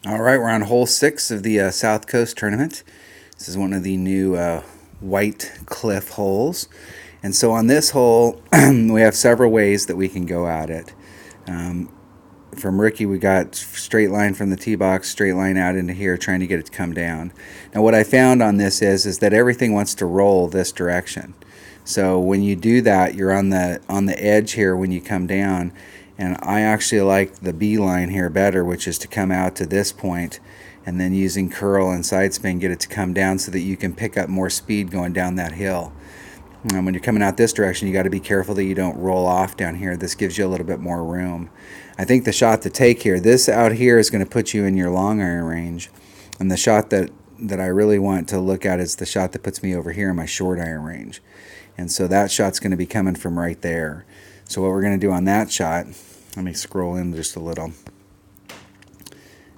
All right, we're on hole 6 of the South Coast tournament. This is one of the new White Cliff holes. And so on this hole, we have several ways that we can go at it. Um, from Ricky, we got straight line from the tee box, straight line out into here, trying to get it to come down. Now, what I found on this is that everything wants to roll this direction. So when you do that, you're on the edge here when you come down. And I actually like the B line here better, which is to come out to this point and then using curl and side spin get it to come down so that you can pick up more speed going down that hill. When you're coming out this direction, you got to be careful that you don't roll off down here. This gives you a little bit more room. I think the shot to take here, this out here is going to put you in your long iron range. And the shot that I really want to look at is the shot that puts me over here in my short iron range. And so that shot's going to be coming from right there. So what we're going to do on that shot, let me scroll in just a little,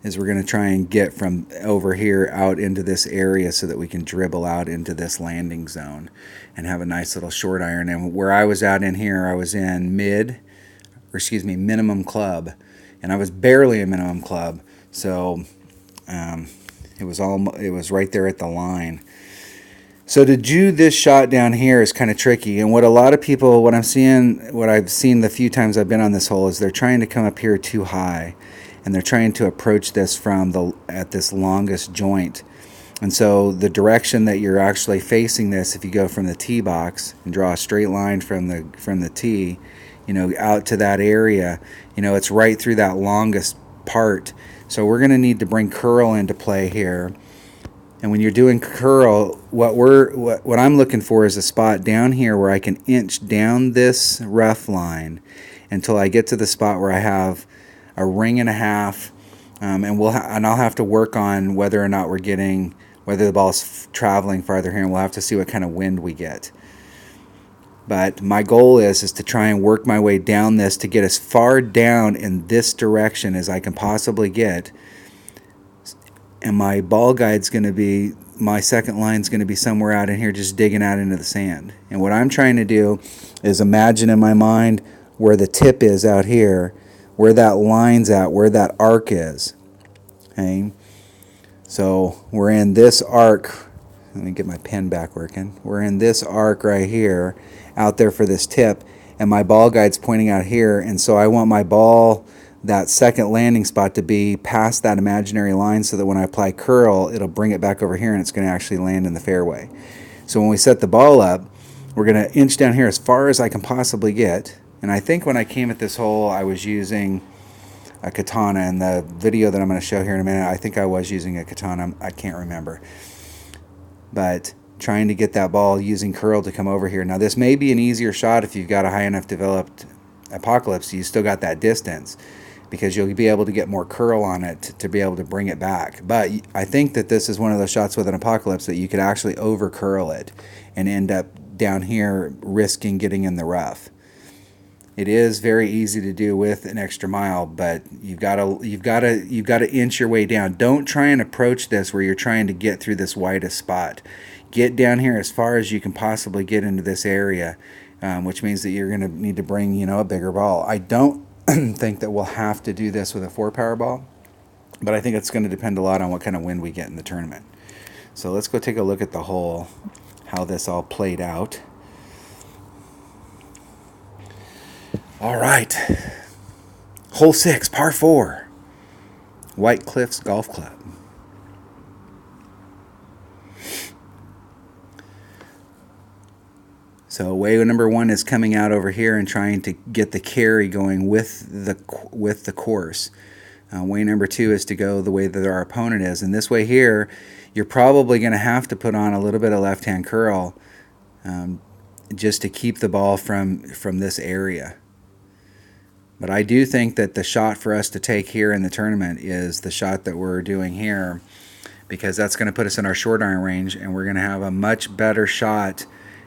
is we're going to try and get from over here out into this area so that we can dribble out into this landing zone and have a nice little short iron. And where I was at in here, I was in minimum club, and I was barely a minimum club. So it was right there at the line. So to do this shot down here is kind of tricky, and what I've seen the few times I've been on this hole is they're trying to come up here too high, and they're trying to approach this at this longest joint. And so the direction that you're actually facing this, if you go from the tee box and draw a straight line from the tee, out to that area, it's right through that longest part. So we're going to need to bring curl into play here. And when you're doing curl, what I'm looking for is a spot down here where I can inch down this rough line until I get to the spot where I have a ring and a half, and I'll have to work on whether or not whether the ball's traveling farther here, and we'll have to see what kind of wind we get. But my goal is to try and work my way down this to get as far down in this direction as I can possibly get. And my ball guide's going to be, my second line's going to be somewhere out in here just digging out into the sand. And what I'm trying to do is imagine in my mind where the tip is out here, where that line's at, where that arc is. Okay? So we're in this arc. Let me get my pen back working. We're in this arc right here, out there for this tip, and my ball guide's pointing out here, and so I want my ball, that second landing spot, to be past that imaginary line so that when I apply curl, it'll bring it back over here and it's going to actually land in the fairway. So when we set the ball up, we're going to inch down here as far as I can possibly get. And I think when I came at this hole, I was using a katana. In the video that I'm going to show here in a minute, I think I was using a katana. I can't remember. But trying to get that ball using curl to come over here. Now this may be an easier shot if you've got a high enough developed Apocalypse. You still got that distance, because you'll be able to get more curl on it to be able to bring it back. But I think that this is one of those shots with an Apocalypse that you could actually over curl it and end up down here risking getting in the rough. It is very easy to do with an extra mile, but you've got to inch your way down. Don't try and approach this where you're trying to get through this widest spot. Get down here as far as you can possibly get into this area, which means that you're going to need to bring a bigger ball. I don't think that we'll have to do this with a 4-power ball, but I think it's going to depend a lot on what kind of wind we get in the tournament. So let's go take a look at the hole, how this all played out. All right, hole 6, par 4, White Cliffs Golf Club. So way number 1 is coming out over here and trying to get the carry going with the course. Way number 2 is to go the way that our opponent is. And this way here, you're probably going to have to put on a little bit of left-hand curl just to keep the ball from this area. But I do think that the shot for us to take here in the tournament is the shot that we're doing here, because that's going to put us in our short iron range, and we're going to have a much better shot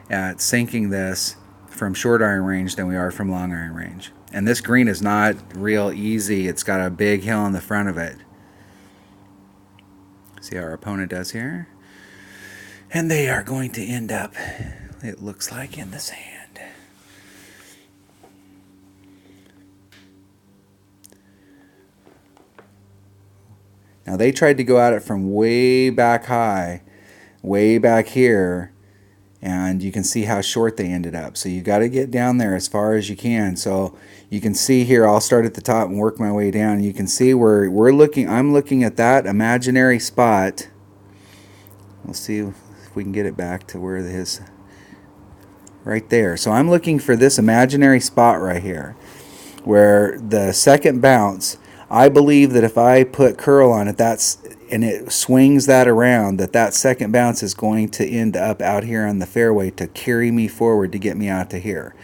at sinking this from short iron range than we are from long iron range. And this green is not real easy. It's got a big hill in the front of it. See how our opponent does here? And they are going to end up, it looks like, in the sand. Now they tried to go at it from way back high, way back here, and you can see how short they ended up. So you got to get down there as far as you can. So you can see here, I'll start at the top and work my way down. You can see where I'm looking at that imaginary spot. We'll see if we can get it back to where it is. Right there. So I'm looking for this imaginary spot right here where the second bounce, I believe that if I put curl on it, and it swings that around, that second bounce is going to end up out here on the fairway to carry me forward to get me out to here.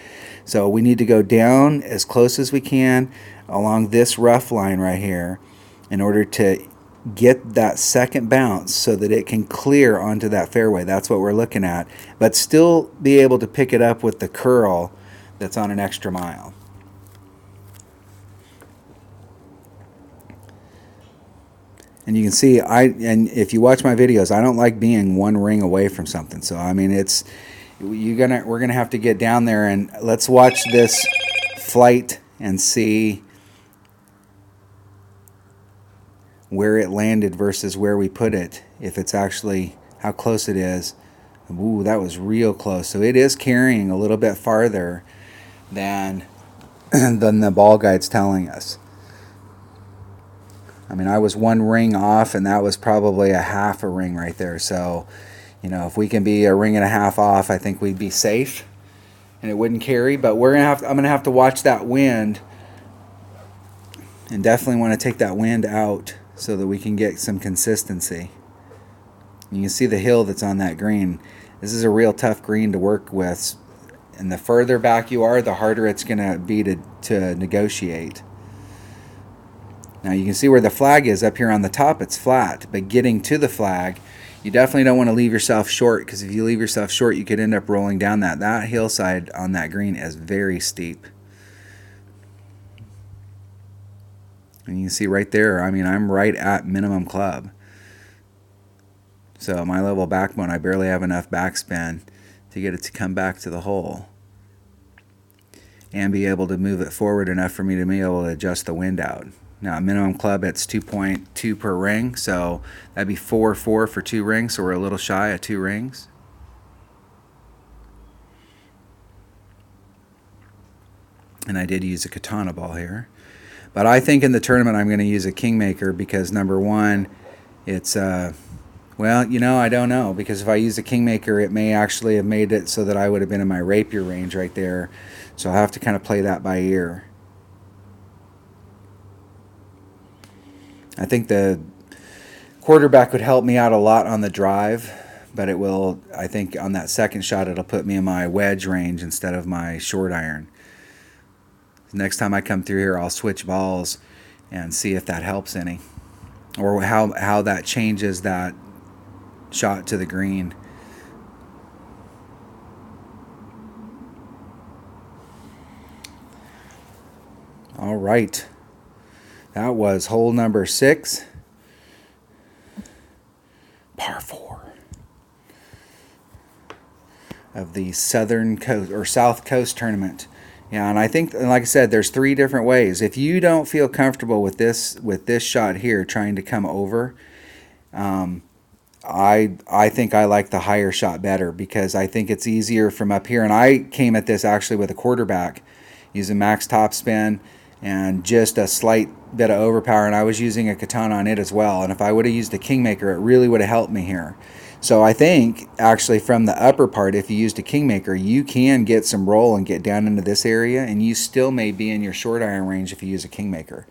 So we need to go down as close as we can along this rough line right here in order to get that second bounce so that it can clear onto that fairway. That's what we're looking at, but still be able to pick it up with the curl that's on an extra mile. And you can see, and if you watch my videos, I don't like being one ring away from something. So I mean, we're gonna have to get down there, and let's watch this flight and see where it landed versus where we put it. If it's actually how close it is. Ooh, that was real close. So it is carrying a little bit farther than the ball guide's telling us. I mean, I was one ring off, and that was probably a half a ring right there. So, you know, if we can be a ring and a half off, I think we'd be safe, and it wouldn't carry. But I'm gonna have to watch that wind, and definitely want to take that wind out so that we can get some consistency. You can see the hill that's on that green. This is a real tough green to work with, and the further back you are, the harder it's gonna be to negotiate. Now you can see where the flag is up here on the top, it's flat, but getting to the flag, you definitely don't want to leave yourself short, because if you leave yourself short, you could end up rolling down that. That hillside on that green is very steep. And you can see right there, I mean, I'm right at minimum club. So my level backbone, I barely have enough backspin to get it to come back to the hole and be able to move it forward enough for me to be able to adjust the wind out. Now, minimum club, it's 2.2 per ring, so that'd be 4.4 for 2 rings, so we're a little shy of 2 rings. And I did use a katana ball here. But I think in the tournament I'm going to use a Kingmaker because, number one, it's, well, you know, I don't know. Because if I use a Kingmaker, it may actually have made it so that I would have been in my rapier range right there. So I'll have to kind of play that by ear. I think the quarterback would help me out a lot on the drive, but it will, I think on that second shot, it'll put me in my wedge range instead of my short iron. Next time I come through here, I'll switch balls and see if that helps any, or how that changes that shot to the green. All right. That was hole number 6, par 4 of the Southern Coast or South Coast tournament. Yeah, and I think, like I said, there's 3 different ways. If you don't feel comfortable with this shot here, trying to come over, I think I like the higher shot better because I think it's easier from up here. And I came at this actually with a quarterback, using max topspin and just a slight bit of overpower, and I was using a katana on it as well. And if I would have used a Kingmaker, it really would have helped me here. So I think actually from the upper part, if you used a Kingmaker, you can get some roll and get down into this area, and you still may be in your short iron range if you use a Kingmaker.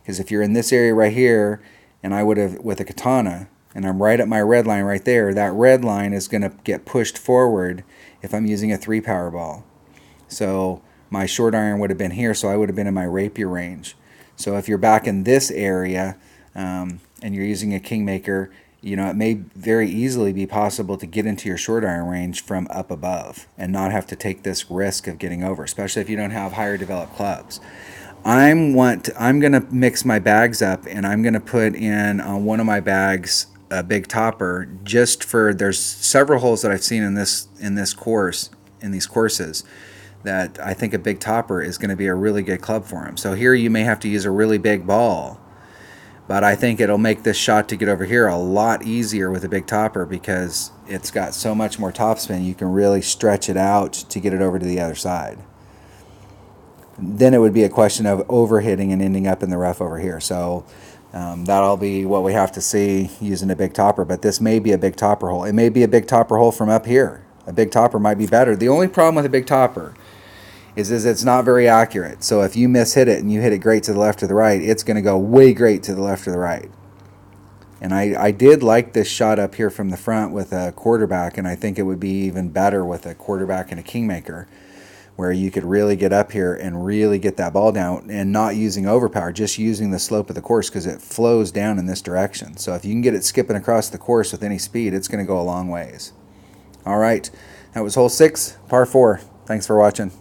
Because if you're in this area right here, and I would have with a katana, and I'm right at my red line right there, that red line is going to get pushed forward if I'm using a 3 power ball. So my short iron would have been here, so I would have been in my rapier range. So if you're back in this area and you're using a Kingmaker, you know, it may very easily be possible to get into your short iron range from up above and not have to take this risk of getting over, especially if you don't have higher developed clubs. I'm going to mix my bags up, and I'm going to put in on one of my bags a big topper just for, there's several holes that I've seen in this course, in these courses, that I think a big topper is going to be a really good club for him. So here you may have to use a really big ball, But I think it'll make this shot to get over here a lot easier with a big topper because it's got so much more topspin. You can really stretch it out to get it over to the other side. Then it would be a question of overhitting and ending up in the rough over here. So that'll be what we have to see using a big topper. But this may be a big topper hole. It may be a big topper hole from up here. A big topper might be better. The only problem with a big topper is it's not very accurate. So if you miss-hit it and you hit it great to the left or the right, it's going to go way great to the left or the right. And I did like this shot up here from the front with a quarterback, and I think it would be even better with a quarterback and a kingmaker, where you could really get up here and really get that ball down and not using overpower, just using the slope of the course because it flows down in this direction. So if you can get it skipping across the course with any speed, it's going to go a long ways. All right, that was hole 6, par 4. Thanks for watching.